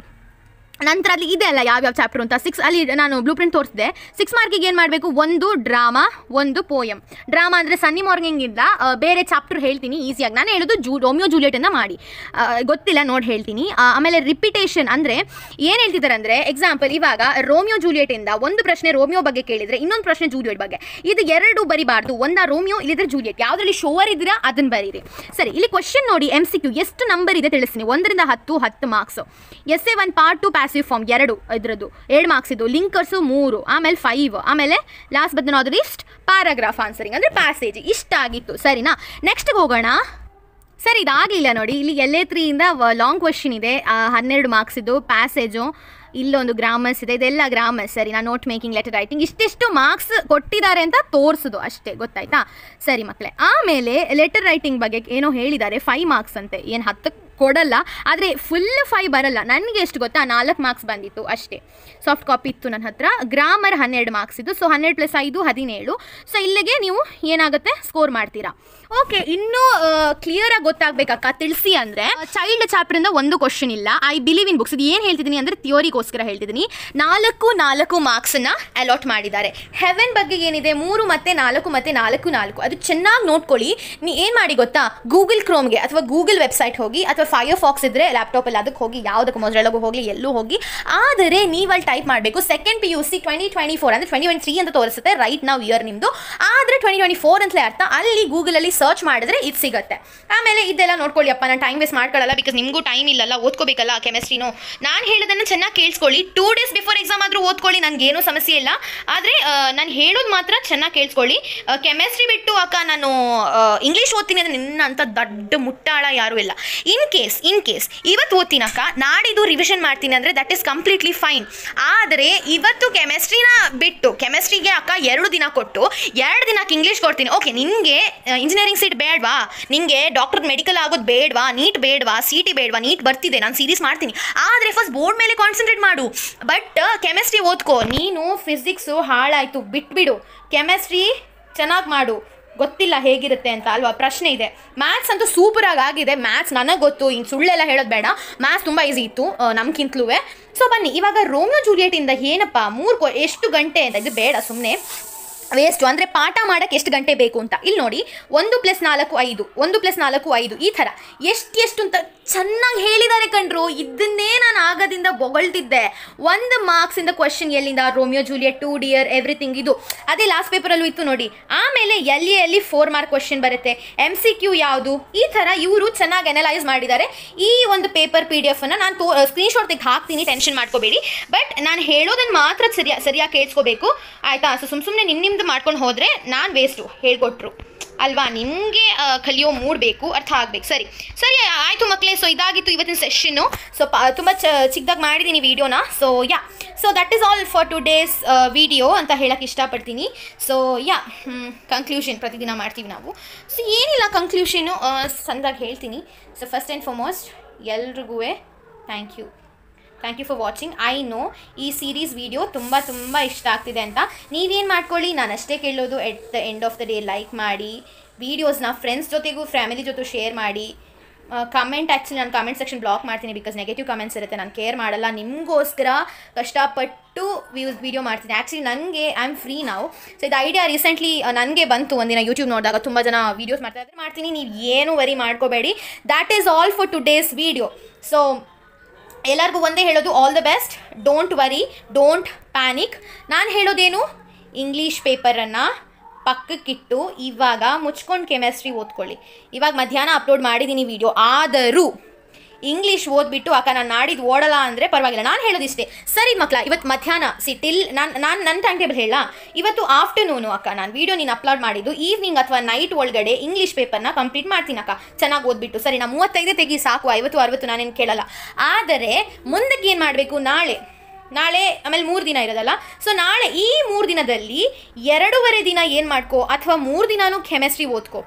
ನಂತರ ಅಲ್ಲಿ ಇದೆ ಅಲ್ಲ ಯಾವ್ಯಾವ ಚಾಪ್ಟರ್ ಅಂತ 6 ಅಲ್ಲಿ ನಾನು ಬ್ಲೂ ಪ್ರಿಂಟ್ ತೋರಿಸಿದೆ. 6 ಮಾರ್ಕಿಗೆ ಏನು ಮಾಡಬೇಕು, 1 ಡ್ರಾಮಾ 1 ಪೋಯಮ್. ಡ್ರಾಮಾ ಅಂದರೆ ಸನ್ನಿ ಮಾರ್ನಿಂಗಿಂದ ಬೇರೆ ಚಾಪ್ಟರ್ ಹೇಳ್ತೀನಿ ಈಸಿಯಾಗಿ. ನಾನು ಹೇಳೋದು ರೋಮಿಯೋ ಜೂಲಿಯೆಟನ್ನು ಮಾಡಿ, ಗೊತ್ತಿಲ್ಲ ನೋಡಿ ಹೇಳ್ತೀನಿ. ಆಮೇಲೆ ರಿಪಿಟೇಷನ್ ಅಂದರೆ ಏನು ಹೇಳ್ತಿದ್ದಾರೆ ಅಂದರೆ ಎಕ್ಸಾಂಪಲ್ ಇವಾಗ ರೋಮಿಯೋ ಜೂಲಿಯೆಟಿಂದ ಒಂದು ಪ್ರಶ್ನೆ ರೋಮಿಯೋ ಬಗ್ಗೆ ಕೇಳಿದರೆ ಇನ್ನೊಂದು ಪ್ರಶ್ನೆ ಜೂಲಿಯೆಟ್ ಬಗ್ಗೆ. ಇದು 2 ಬರಿಬಾರ್ದು, ಒಂದಾ ರೋಮಿಯೋ ಇಲ್ಲಿದ್ರೆ ಜೂಲಿಯೆಟ್, ಯಾವುದರಲ್ಲಿ ಶೋವರ್ ಇದ್ದೀರಾ ಅದನ್ನು ಬರೀರಿ. ಸರಿ, ಇಲ್ಲಿ ಕ್ವಶನ್ ನೋಡಿ, MCQ ಎಷ್ಟು ನಂಬರ್ ಇದೆ ತಿಳಿಸ್ತೀನಿ. 1 ರಿಂದ 10 ಮಾರ್ಕ್ಸ್. Essay 1 Part 2 ಪ್ಯಾಸಿವ್ ಫಾರ್ಮ್ 2 ಇದರದ್ದು 7 ಮಾರ್ಕ್ಸ್ ಇದು. ಲಿಂಕರ್ಸು 3, ಆಮೇಲೆ 5, ಆಮೇಲೆ last but not least paragraph answering ಅಂದರೆ ಪ್ಯಾಸೇಜ್. ಇಷ್ಟಾಗಿತ್ತು, ಸರಿನಾ? ನೆಕ್ಸ್ಟ್ಗೆ ಹೋಗೋಣ. ಸರಿ, ಇದಾಗಲಿಲ್ಲ ನೋಡಿ, ಇಲ್ಲಿ LA3 ಇಂದ ಲಾಂಗ್ ಕ್ವೆಶ್ಚನ್ ಇದೆ, 12 ಮಾರ್ಕ್ಸ್ ಇದು. ಪ್ಯಾಸೇಜು, ಇಲ್ಲೊಂದು ಗ್ರಾಮರ್ಸ್ ಇದೆ, ಇದೆಲ್ಲ ಗ್ರಾಮರ್ಸ್, ಸರಿ. ನಾನು ನೋಟ್ ಮೇಕಿಂಗ್, ಲೆಟರ್ ರೈಟಿಂಗ್ ಇಷ್ಟಿಷ್ಟು ಮಾರ್ಕ್ಸ್ ಕೊಟ್ಟಿದ್ದಾರೆ ಅಂತ ತೋರಿಸೋದು ಅಷ್ಟೇ, ಗೊತ್ತಾಯ್ತಾ? ಸರಿ ಮಕ್ಕಳೇ, ಆಮೇಲೆ ಲೆಟರ್ ರೈಟಿಂಗ್ ಬಗ್ಗೆ ಏನೋ ಹೇಳಿದ್ದಾರೆ, 5 ಮಾರ್ಕ್ಸ್ ಅಂತೆ. ಏನು 10 ಕೊಡಲ್ಲ, ಆದರೆ ಫುಲ್ 5 ಬರಲ್ಲ. ನನಗೆ ಎಷ್ಟು ಗೊತ್ತಾ, 4 ಮಾರ್ಕ್ಸ್ ಬಂದಿತ್ತು ಅಷ್ಟೇ. ಸಾಫ್ಟ್ ಕಾಪಿ ಇತ್ತು ನನ್ನ ಹತ್ರ. ಗ್ರಾಮರ್ 12 ಮಾರ್ಕ್ಸ್ ಇದು. ಸೊ 12 + 5 17. ಸೊ ಇಲ್ಲಿಗೆ ನೀವು ಏನಾಗುತ್ತೆ ಸ್ಕೋರ್ ಮಾಡ್ತೀರಾ. ಓಕೆ, ಇನ್ನೂ ಕ್ಲಿಯರಾಗಿ ಗೊತ್ತಾಗಬೇಕಕ್ಕ ತಿಳಿಸಿ ಅಂದರೆ ಚೈಲ್ಡ್ ಚಾಪ್ಟರಿಂದ ಒಂದು ಕ್ವಶನ್ ಇಲ್ಲ. I believe in books. ಇದು ಏನು ಹೇಳ್ತಿದ್ದೀನಿ ಅಂದರೆ ಥಿಯೋರಿಗೋಸ್ಕರ ಹೇಳ್ತಿದ್ದೀನಿ. 4 ಮಾರ್ಕ್ಸನ್ನು ಅಲಾಟ್ ಮಾಡಿದ್ದಾರೆ. ಹೆವೆನ್ ಬಗ್ಗೆ ಏನಿದೆ 3 ಮತ್ತು 4 ಮತ್ತು 4. ಅದು ಚೆನ್ನಾಗಿ ನೋಡ್ಕೊಳ್ಳಿ. ನೀವು ಏನು ಮಾಡಿ ಗೊತ್ತಾ, ಗೂಗಲ್ ಕ್ರೋಮ್ಗೆ ಅಥವಾ ಗೂಗಲ್ ವೆಬ್ಸೈಟ್ ಹೋಗಿ, ಅಥವಾ ಫೈರ್ಫಾಕ್ಸ್ ಇದ್ದರೆ ಲ್ಯಾಪ್ಟಾಪಲ್ಲಿ ಅದಕ್ಕೆ ಹೋಗಿ, ಯಾವುದಕ್ಕೆ ಮೊಜರೊಳಗೂ ಹೋಗಲಿ, ಎಲ್ಲೂ ಹೋಗಿ. ಆದರೆ ನೀವಲ್ಲಿ ಟೈಪ್ ಮಾಡಬೇಕು ಸೆಕೆಂಡ್ PUC 2024 ಅಂದರೆ 2023 ಅಂತ ತೋರಿಸುತ್ತೆ ರೈಟ್ ನಾವು ಇಯರ್ ನಿಮ್ಮದು. ಆದರೆ 2024 ಅಂತಲೇ ಅರ್ಥ. ಅಲ್ಲಿ ಗೂಗಲಲ್ಲಿ ಸರ್ಚ್ ಮಾಡಿದ್ರೆ ಇದು ಸಿಗುತ್ತೆ. ಆಮೇಲೆ ಇದೆಲ್ಲ ನೋಡ್ಕೊಳ್ಳಿಯಪ್ಪ, ನಾನು ಟೈಮ್ ವೇಸ್ಟ್ ಮಾಡ್ಕೊಳ್ಳಲ್ಲ, ಬಿಕಾಸ್ ನಿಮಗೂ ಟೈಮ್ ಇಲ್ಲಲ್ಲ, ಓದ್ಕೋಬೇಕಲ್ಲ ಕೆಮಿಸ್ಟ್ರಿನೂ. ನಾನು ಹೇಳೋದನ್ನು ಚೆನ್ನಾಗಿ ಕೇಳಿಸ್ಕೊಳ್ಳಿ. 2 days ಬಿಫೋರ್ ಎಕ್ಸಾಮ್ ಆದರೂ ಓದ್ಕೊಳ್ಳಿ, ನನಗೇನೂ ಸಮಸ್ಯೆ ಇಲ್ಲ. ಆದರೆ ನಾನು ಹೇಳೋದು ಮಾತ್ರ ಚೆನ್ನಾಗಿ ಕೇಳಿಸ್ಕೊಳ್ಳಿ. ಕೆಮಿಸ್ಟ್ರಿ ಬಿಟ್ಟು ಅಕ್ಕ ನಾನು ಇಂಗ್ಲೀಷ್ ಓದ್ತೀನಿ ಅಂದರೆ ನಿನ್ನಂಥ ದೊಡ್ಡ ಮುಟ್ಟಾಳ ಯಾರೂ ಇಲ್ಲ. ಇನ್ ಕೇಸ್ ಇವತ್ತು ಓದ್ತೀನಕ್ಕ, ನಾಡಿದ್ದು ರಿವಿಷನ್ ಮಾಡ್ತೀನಿ ಅಂದರೆ ದಟ್ ಈಸ್ ಕಂಪ್ಲೀಟ್ಲಿ ಫೈನ್. ಆದರೆ ಇವತ್ತು ಕೆಮಿಸ್ಟ್ರಿನ ಬಿಟ್ಟು ಕೆಮಿಸ್ಟ್ರಿಗೆ ಅಕ್ಕ 2 ದಿನ ಕೊಟ್ಟು 2 ದಿನಕ್ಕೆ ಇಂಗ್ಲೀಷ್ ಕೊಡ್ತೀನಿ. ಓಕೆ, ನಿನಗೆ ಇಂಜಿನಿಯರಿಂಗ್ ಸೀಟ್ ಬೇಡವಾ, ನಿನಗೆ ಡಾಕ್ಟರ್ ಮೆಡಿಕಲ್ ಆಗೋದು ಬೇಡವಾ, ನೀಟ್ ಬೇಡವಾ, CT ಬೇಡವಾ, ನೀಟ್ ಬರ್ತಿದೆ, ನಾನು ಸೀರೀಸ್ ಮಾಡ್ತೀನಿ. ಆದರೆ ಫಸ್ಟ್ ಬೋರ್ಡ್ ಮೇಲೆ ಕಾನ್ಸಂಟ್ರೇಟ್ ಮಾಡು. ಬಟ್ ಕೆಮಿಸ್ಟ್ರಿ ಓದ್ಕೋ. ನೀನು ಫಿಸಿಕ್ಸು ಹಾಳಾಯಿತು ಬಿಟ್ಬಿಡು, ಕೆಮಿಸ್ಟ್ರಿ ಚೆನ್ನಾಗಿ ಮಾಡು. ಗೊತ್ತಿಲ್ಲ ಹೇಗಿರುತ್ತೆ ಅಂತ ಅಲ್ವಾ, ಪ್ರಶ್ನೆ ಇದೆ. ಮ್ಯಾಥ್ಸ್ ಅಂತೂ ಸೂಪರಾಗಿ ಆಗಿದೆ. ಮ್ಯಾಥ್ಸ್ ನನಗೆ ಗೊತ್ತು, ಹಿಂಗೆ ಸುಳ್ಳೆಲ್ಲ ಹೇಳೋದು ಬೇಡ, ಮ್ಯಾಥ್ಸ್ ತುಂಬ ಈಸಿ ಇತ್ತು ನಮ್ಗಿಂತಲೂ. ಸೊ ಬನ್ನಿ ಇವಾಗ ರೋಮಿಯೋ ಜೂಲಿಯೆಟಿಂದ ಏನಪ್ಪ 3 ಎಷ್ಟು ಗಂಟೆ ಅಂತ, ಇದು ಬೇಡ ಸುಮ್ಮನೆ ವೇಸ್ಟು. ಅಂದರೆ ಪಾಠ ಮಾಡೋಕ್ಕೆ ಎಷ್ಟು ಗಂಟೆ ಬೇಕು ಅಂತ ಇಲ್ಲಿ ನೋಡಿ. 1 + 4 5, 1 + 4 5, ಈ ಥರ ಎಷ್ಟು ಅಂತ ಚೆನ್ನಾಗಿ ಹೇಳಿದ್ದಾರೆ ಕಣ್ರು. ಇದನ್ನೇ ನಾನು ಆಗದಿಂದ ಬೊಗಳ್ತಿದ್ದೆ. 1 ಮಾರ್ಕ್ಸಿಂದ ಕ್ವಶನ್ ಎಲ್ಲಿಂದ, ರೋಮಿಯೋ ಜೂಲಿಯೆಟ್, 2 ಡಿಯರ್, ಎವ್ರಿಥಿಂಗ್, ಇದು ಅದೇ ಲಾಸ್ಟ್ ಪೇಪರಲ್ಲೂ ಇತ್ತು ನೋಡಿ. ಆಮೇಲೆ ಎಲ್ಲಿ 4 ಮಾರ್ಕ್ ಕ್ವಶನ್ ಬರುತ್ತೆ, MCQ ಯಾವುದು, ಈ ಥರ ಇವರು ಚೆನ್ನಾಗಿ ಅನಲೈಸ್ ಮಾಡಿದ್ದಾರೆ. ಈ ಒಂದು ಪೇಪರ್ PDF ಅನ್ನು ನಾನು ಸ್ಕ್ರೀನ್ಶಾಟ್ ತೆಗೆದು ಹಾಕ್ತೀನಿ, ಟೆನ್ಷನ್ ಮಾಡ್ಕೋಬೇಡಿ. ಬಟ್ ನಾನು ಹೇಳೋದನ್ನು ಮಾತ್ರ ಸರಿಯಾಗಿ ಕೇಳಿಸ್ಕೋಬೇಕು ಆಯಿತಾ. ಸೊ ಸುಮ್ಮನೆ ನಿಮ್ಮದು ಮಾಡ್ಕೊಂಡು ಹೋದರೆ ನಾನು ವೇಸ್ಟು, ಹೇಳ್ಕೊಟ್ರು ಅಲ್ವಾ. ನಿಮಗೆ ಕಲಿಯೋ ಮೂಡ್ ಬೇಕು, ಅರ್ಥ ಆಗಬೇಕು. ಸರಿ ಆಯಿತು ಮಕ್ಕಳೇ. ಸೊ ಇದಾಗಿತ್ತು ಇವತ್ತಿನ ಸೆಷನ್ನು. ಸೊ ತುಂಬ ಚಿಕ್ಕದಾಗಿ ಮಾಡಿದ್ದೀನಿ ವೀಡಿಯೋನ. So that is all for today's video ಅಂತ ಹೇಳೋಕ್ಕೆ ಇಷ್ಟಪಡ್ತೀನಿ. ಸೊ ಕಂಕ್ಲೂಷನ್ ಪ್ರತಿದಿನ ಮಾಡ್ತೀವಿ ನಾವು. ಸೊ ಏನಿಲ್ಲ, ಕಂಕ್ಲೂಷನು ಸಣ್ಣದಾಗಿ ಹೇಳ್ತೀನಿ. ಸೊ ಫಸ್ಟ್ ಆ್ಯಂಡ್ ಫಾರ್ಮೋಸ್ಟ್ ಎಲ್ರಿಗೂ thank you for watching. I know ಈ ಸೀರೀಸ್ ವಿಡಿಯೋ ತುಂಬ ಇಷ್ಟ ಆಗ್ತಿದೆ ಅಂತ. ನೀವೇನು ಮಾಡ್ಕೊಳ್ಳಿ, ನಾನು ಅಷ್ಟೇ ಕೇಳೋದು, at the end of the day like ಮಾಡಿ, ವೀಡಿಯೋಸ್ನ ಫ್ರೆಂಡ್ಸ್ ಜೊತೆಗೂ ಫ್ಯಾಮಿಲಿ ಜೊತೆ ಶೇರ್ ಮಾಡಿ. ಆ್ಯಕ್ಚುಲಿ ನಾನು ಕಮೆಂಟ್ ಸೆಕ್ಷನ್ ಬ್ಲಾಕ್ ಮಾಡ್ತೀನಿ, ಬಿಕಾಸ್ ನೆಗೆಟಿವ್ ಕಮೆಂಟ್ಸ್ ಇರುತ್ತೆ, ನಾನು ಕೇರ್ ಮಾಡಲ್ಲ. ನಿಮಗೋಸ್ಕರ ಕಷ್ಟಪಟ್ಟು ವೀಡಿಯೋ ಮಾಡ್ತೀನಿ. ಆ್ಯಕ್ಚುಲಿ ನನಗೆ ಐ ಆಮ್ ಫ್ರೀ ನಾವು. ಸೊ ಇದು ಐಡಿಯಾ ರೀಸೆಂಟ್ಲಿ ನನಗೆ ಬಂತು ಒಂದಿನ ಯೂಟ್ಯೂಬ್ ನೋಡಿದಾಗ. ತುಂಬ ಜನ ವೀಡಿಯೋಸ್ ಮಾಡ್ತೀನಿ, ನೀವು ಏನು ವರಿ ಮಾಡ್ಕೋಬೇಡಿ. That is all for today's video. So ಎಲ್ಲರಿಗೂ ಒಂದೇ ಹೇಳೋದು, all the best. Don't worry, don't panic. ನಾನು ಹೇಳೋದೇನು, ಇಂಗ್ಲೀಷ್ ಪೇಪರನ್ನು ಪಕ್ಕಕ್ಕಿಟ್ಟು ಇವಾಗ ಮುಚ್ಕೊಂಡು ಕೆಮಿಸ್ಟ್ರಿ ಓದ್ಕೊಳ್ಳಿ. ಇವಾಗ ಮಧ್ಯಾಹ್ನ ಅಪ್ಲೋಡ್ ಮಾಡಿದ್ದೀನಿ ವೀಡಿಯೋ. ಆದರೂ ಇಂಗ್ಲೀಷ್ ಓದ್ಬಿಟ್ಟು ಅಕ್ಕ ನಾನು ನಾಡಿದ್ದು ಓಡಲ್ಲ ಅಂದರೆ ಪರವಾಗಿಲ್ಲ. ನಾನು ಹೇಳೋದಿಷ್ಟೇ. ಸರಿ ಮಕ್ಕಳ, ಇವತ್ತು ಮಧ್ಯಾಹ್ನ ಟಿಲ್ ನನ್ನ ಟೈಮ್ ಟೇಬಲ್ ಹೇಳ. ಇವತ್ತು ಆಫ್ಟರ್ನೂನು ಅಕ್ಕ ನಾನು ವೀಡಿಯೋ ನೀನು ಅಪ್ಲೋಡ್ ಮಾಡಿದ್ದು ಈವ್ನಿಂಗ್ ಅಥವಾ ನೈಟ್ ಒಳಗಡೆ ಇಂಗ್ಲೀಷ್ ಪೇಪರ್ನ ಕಂಪ್ಲೀಟ್ ಮಾಡ್ತೀನಿ ಅಕ್ಕ, ಚೆನ್ನಾಗಿ ಓದ್ಬಿಟ್ಟು. ಸರಿ, ನಾ 35 ತೆಗಿ ಸಾಕು, 50 60 ನಾನೇನು ಕೇಳಲ್ಲ. ಆದರೆ ಮುಂದಕ್ಕೆ ಏನು ಮಾಡಬೇಕು, ನಾಳೆ ಆಮೇಲೆ 3 ದಿನ ಇರೋದಲ್ಲ. ಸೊ ನಾಳೆ ಈ 3 ದಿನದಲ್ಲಿ 2.5 ದಿನ ಏನು ಮಾಡ್ಕೋ, ಅಥವಾ 3 ದಿನಾನೂ ಕೆಮಿಸ್ಟ್ರಿ ಓದ್ಕೋ.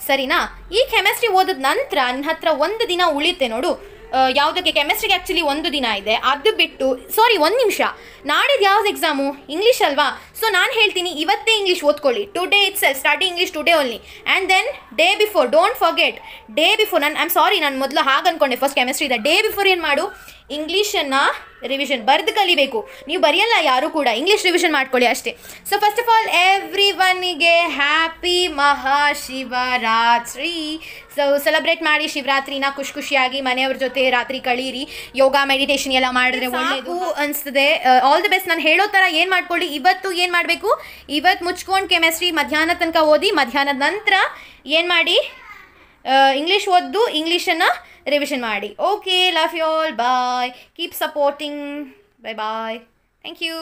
ಸರಿನಾ? ಈ ಕೆಮಿಸ್ಟ್ರಿ ಓದಿದ ನಂತರ ನಿನ್ನ ಹತ್ರ 1 ದಿನ ಉಳಿಯುತ್ತೆ ನೋಡು. ಯಾವುದಕ್ಕೆ, ಕೆಮಿಸ್ಟ್ರಿಗೆ ಆ್ಯಕ್ಚುಲಿ 1 ದಿನ ಇದೆ. ಅದು ಬಿಟ್ಟು 1 ನಿಮಿಷ, ನಾಡಿದ್ದು ಯಾವ್ದು ಎಕ್ಸಾಮು, ಇಂಗ್ಲೀಷ್ ಅಲ್ವಾ. ಸೊ ನಾನು ಹೇಳ್ತೀನಿ, ಇವತ್ತೇ ಇಂಗ್ಲೀಷ್ ಓದ್ಕೊಳ್ಳಿ. Today itself study English today only. And then day before, don't forget, day before, ನಾನು ಮೊದಲು ಹಾಗೆ ಅಂದ್ಕೊಂಡೆ, ಫಸ್ಟ್ ಕೆಮಿಸ್ಟ್ರಿ ಇದೆ. ಡೇ ಬಿಫೋರ್ ಏನು ಮಾಡು, ಇಂಗ್ಲೀಷನ್ನು ರಿವಿಷನ್ ಬರೆದು ಕಲಿಬೇಕು. ನೀವು ಬರೆಯಲ್ಲ ಯಾರು ಕೂಡ, ಇಂಗ್ಲೀಷ್ ರಿವಿಷನ್ ಮಾಡ್ಕೊಳ್ಳಿ ಅಷ್ಟೇ. So first of all every ಒನ್ನಿಗೆ ಹ್ಯಾಪಿ ಮಹಾಶಿವರಾತ್ರಿ. ಸೊ ಸೆಲೆಬ್ರೇಟ್ ಮಾಡಿ ಶಿವರಾತ್ರಿನ ಖುಷಿಯಾಗಿ ಮನೆಯವ್ರ ಜೊತೆ ರಾತ್ರಿ ಕಳೀರಿ. ಯೋಗ ಮೆಡಿಟೇಷನ್ ಎಲ್ಲ ಮಾಡಿದ್ರೆ ಒಳ್ಳೆಯದು ಅನಿಸ್ತದೆ. All the best. ನಾನು ಹೇಳೋ ಥರ ಏನು ಮಾಡ್ಕೊಳ್ಳಿ. ಇವತ್ತು ಏನು ಮಾಡಬೇಕು, ಇವತ್ತು ಮುಚ್ಕೊಂಡು ಕೆಮಿಸ್ಟ್ರಿ ಮಧ್ಯಾಹ್ನ ತನಕ ಓದಿ, ಮಧ್ಯಾಹ್ನದ ನಂತರ ಏನು ಮಾಡಿ, ಇಂಗ್ಲೀಷ್ ಓದ್ದು ಇಂಗ್ಲೀಷನ್ನು ರಿವಿಷನ್ ಮಾಡಿ. Okay, love you all, bye, keep supporting, bye bye, thank you.